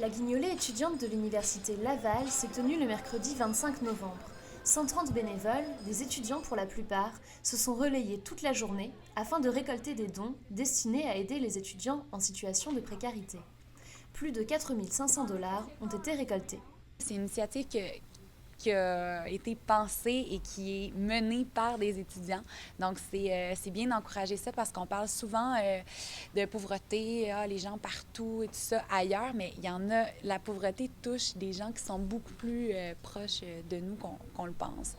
La guignolée étudiante de l'université Laval s'est tenue le mercredi 25 novembre. 130 bénévoles, des étudiants pour la plupart, se sont relayés toute la journée afin de récolter des dons destinés à aider les étudiants en situation de précarité. Plus de 4 500 $ ont été récoltés. C'est une initiative qui a été pensée et qui est menée par des étudiants. Donc, c'est bien d'encourager ça parce qu'on parle souvent de pauvreté, les gens partout et tout ça ailleurs, mais il y en a, la pauvreté touche des gens qui sont beaucoup plus proches de nous qu'on le pense.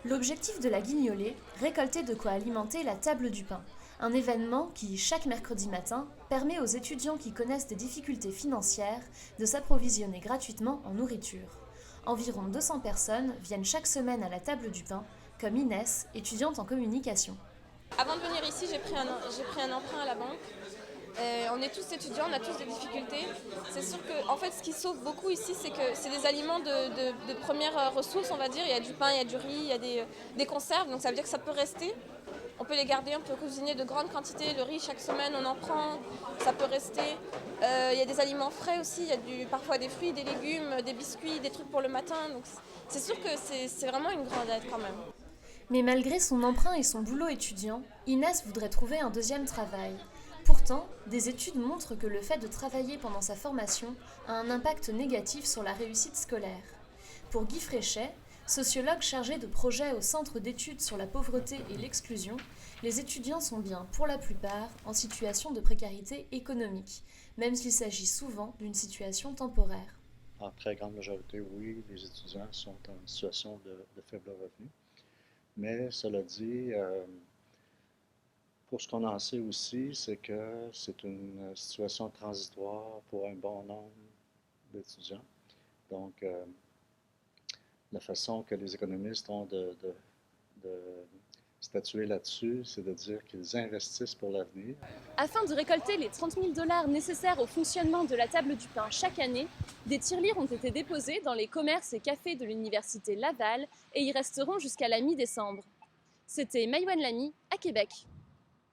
L'objectif de la guignolée, récolter de quoi alimenter la table du pain. Un événement qui, chaque mercredi matin, permet aux étudiants qui connaissent des difficultés financières de s'approvisionner gratuitement en nourriture. Environ 200 personnes viennent chaque semaine à la table du pain, comme Inès, étudiante en communication. Avant de venir ici, j'ai pris un emprunt à la banque. On est tous étudiants, on a tous des difficultés. C'est sûr que, en fait, ce qui sauve beaucoup ici, c'est que c'est des aliments de première ressource, on va dire. Il y a du pain, il y a du riz, il y a des conserves, donc ça veut dire que ça peut rester. On peut les garder, on peut cuisiner de grandes quantités. Le riz, chaque semaine, on en prend, ça peut rester. Il y a des aliments frais aussi, il y a parfois des fruits, des légumes, des biscuits, des trucs pour le matin. Donc c'est sûr que c'est vraiment une grande aide quand même. Mais malgré son emprunt et son boulot étudiant, Inès voudrait trouver un deuxième travail. Pourtant, des études montrent que le fait de travailler pendant sa formation a un impact négatif sur la réussite scolaire. Pour Guy Fréchet, sociologue chargé de projets au Centre d'études sur la pauvreté et l'exclusion, les étudiants sont bien, pour la plupart, en situation de précarité économique, même s'il s'agit souvent d'une situation temporaire. En très grande majorité, oui, les étudiants sont en situation de faible revenu. Mais cela dit, pour ce qu'on en sait aussi, c'est que c'est une situation transitoire pour un bon nombre d'étudiants. Donc, la façon que les économistes ont de statuer là-dessus, c'est de dire qu'ils investissent pour l'avenir. Afin de récolter les 30 000 $ nécessaires au fonctionnement de la table du pain chaque année, des tirelires ont été déposés dans les commerces et cafés de l'université Laval et y resteront jusqu'à la mi-décembre. C'était Maïwan Lamy à Québec.